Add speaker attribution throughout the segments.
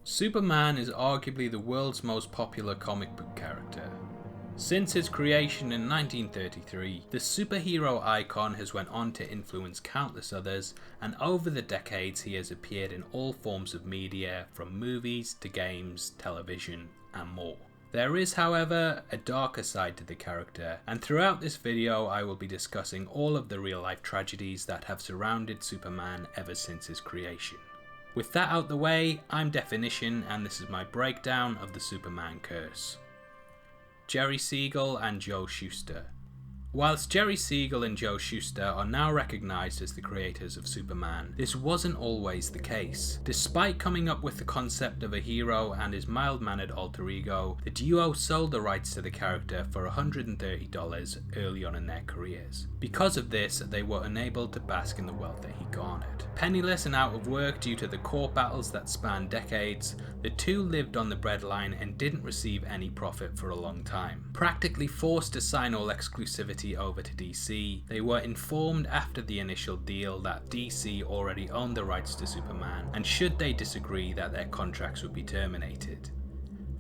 Speaker 1: Superman is arguably the world's most popular comic book character. Since his creation in 1933, the superhero icon has went on to influence countless others, and over the decades he has appeared in all forms of media, from movies to games, television, and more. There is, however, a darker side to the character, and throughout this video I will be discussing all of the real-life tragedies that have surrounded Superman ever since his creation. With that out the way, I'm Deffinition, and this is my breakdown of the Superman curse. Jerry Siegel and Joe Shuster. Whilst Jerry Siegel and Joe Shuster are now recognised as the creators of Superman, this wasn't always the case. Despite coming up with the concept of a hero and his mild-mannered alter ego, the duo sold the rights to the character for $130 early on in their careers. Because of this, they were unable to bask in the wealth that he garnered. Penniless and out of work due to the court battles that spanned decades, the two lived on the breadline and didn't receive any profit for a long time. Practically forced to sign all exclusivity over to DC, they were informed after the initial deal that DC already owned the rights to Superman, and should they disagree that their contracts would be terminated.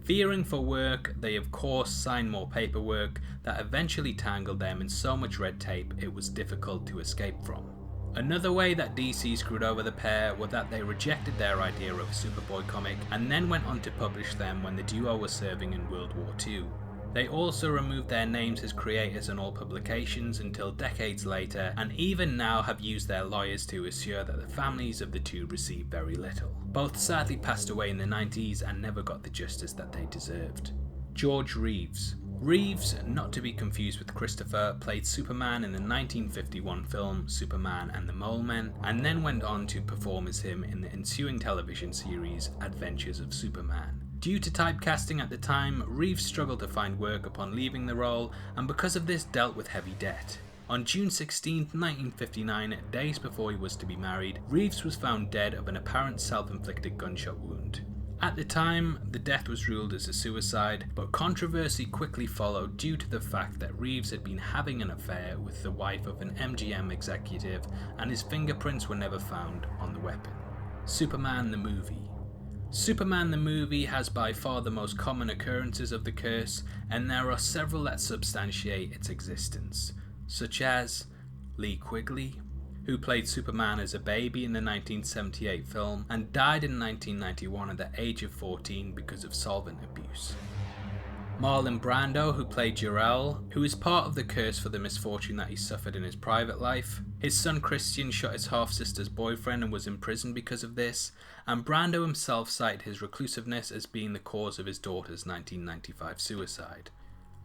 Speaker 1: Fearing for work, they of course signed more paperwork that eventually tangled them in so much red tape it was difficult to escape from. Another way that DC screwed over the pair was that they rejected their idea of a Superboy comic and then went on to publish them when the duo was serving in World War II. They also removed their names as creators in all publications until decades later, and even now have used their lawyers to assure that the families of the two receive very little. Both sadly passed away in the 90s and never got the justice that they deserved. George Reeves. Reeves, not to be confused with Christopher, played Superman in the 1951 film Superman and the Mole Men, and then went on to perform as him in the ensuing television series Adventures of Superman. Due to typecasting at the time, Reeves struggled to find work upon leaving the role, and because of this dealt with heavy debt. On June 16, 1959, days before he was to be married, Reeves was found dead of an apparent self-inflicted gunshot wound. At the time, the death was ruled as a suicide, but controversy quickly followed due to the fact that Reeves had been having an affair with the wife of an MGM executive, and his fingerprints were never found on the weapon. Superman the movie. Superman the movie has by far the most common occurrences of the curse, and there are several that substantiate its existence, such as Lee Quigley, who played Superman as a baby in the 1978 film and died in 1991 at the age of 14 because of solvent abuse. Marlon Brando, who played Jor-El, who is part of the curse for the misfortune that he suffered in his private life. His son Christian shot his half-sister's boyfriend and was imprisoned because of this, and Brando himself cited his reclusiveness as being the cause of his daughter's 1995 suicide.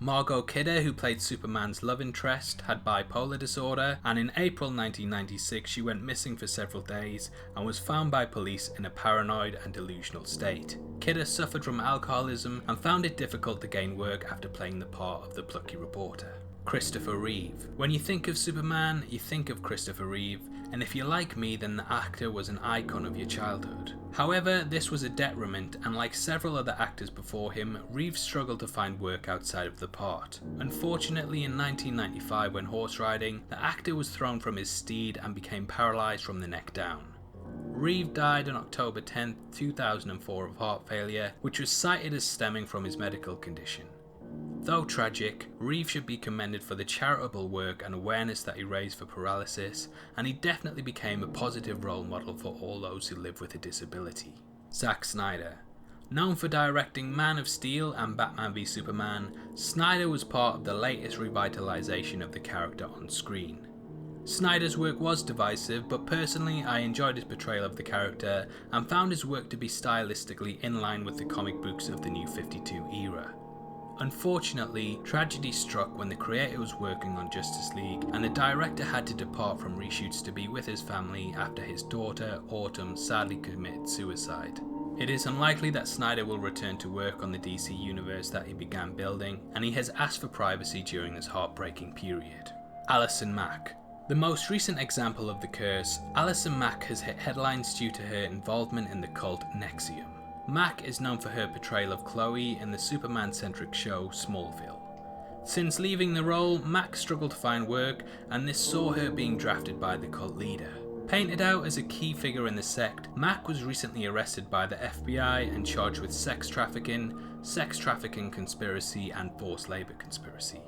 Speaker 1: Margot Kidder, who played Superman's love interest, had bipolar disorder, and in April 1996 she went missing for several days and was found by police in a paranoid and delusional state. Kidder suffered from alcoholism and found it difficult to gain work after playing the part of the plucky reporter. Christopher Reeve. When you think of Superman, you think of Christopher Reeve, and if you're like me, then the actor was an icon of your childhood. However, this was a detriment, and like several other actors before him, Reeves struggled to find work outside of the part. Unfortunately, in 1995 when horse riding, the actor was thrown from his steed and became paralysed from the neck down. Reeve died on October 10, 2004 of heart failure, which was cited as stemming from his medical condition. Though tragic, Reeves should be commended for the charitable work and awareness that he raised for paralysis, and he definitely became a positive role model for all those who live with a disability. Zack Snyder. Known for directing Man of Steel and Batman v Superman, Snyder was part of the latest revitalization of the character on screen. Snyder's work was divisive, but personally I enjoyed his portrayal of the character and found his work to be stylistically in line with the comic books of the New 52 era. Unfortunately, tragedy struck when the creator was working on Justice League and the director had to depart from reshoots to be with his family after his daughter, Autumn, sadly committed suicide. It is unlikely that Snyder will return to work on the DC universe that he began building, and he has asked for privacy during this heartbreaking period. Allison Mack. The most recent example of the curse, Allison Mack has hit headlines due to her involvement in the cult NXIVM. Mack is known for her portrayal of Chloe in the Superman-centric show Smallville. Since leaving the role, Mack struggled to find work, and this saw her being drafted by the cult leader. Painted out as a key figure in the sect, Mack was recently arrested by the FBI and charged with sex trafficking conspiracy, and forced labour conspiracy.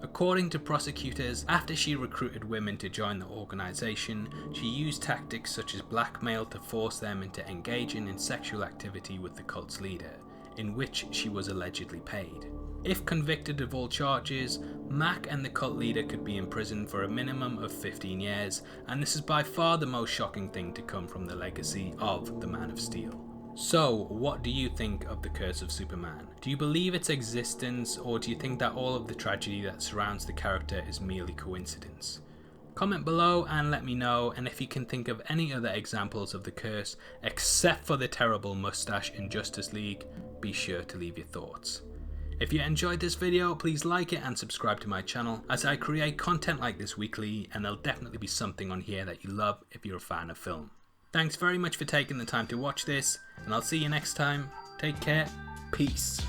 Speaker 1: According to prosecutors, after she recruited women to join the organisation, she used tactics such as blackmail to force them into engaging in sexual activity with the cult's leader, in which she was allegedly paid. If convicted of all charges, Mack and the cult leader could be imprisoned for a minimum of 15 years, and this is by far the most shocking thing to come from the legacy of the Man of Steel. So, what do you think of the Curse of Superman? Do you believe its existence, or do you think that all of the tragedy that surrounds the character is merely coincidence? Comment below and let me know, and if you can think of any other examples of the curse except for the terrible mustache in Justice League, be sure to leave your thoughts. If you enjoyed this video, please like it and subscribe to my channel, as I create content like this weekly, and there'll definitely be something on here that you love if you're a fan of film. Thanks very much for taking the time to watch this, and I'll see you next time. Take care. Peace.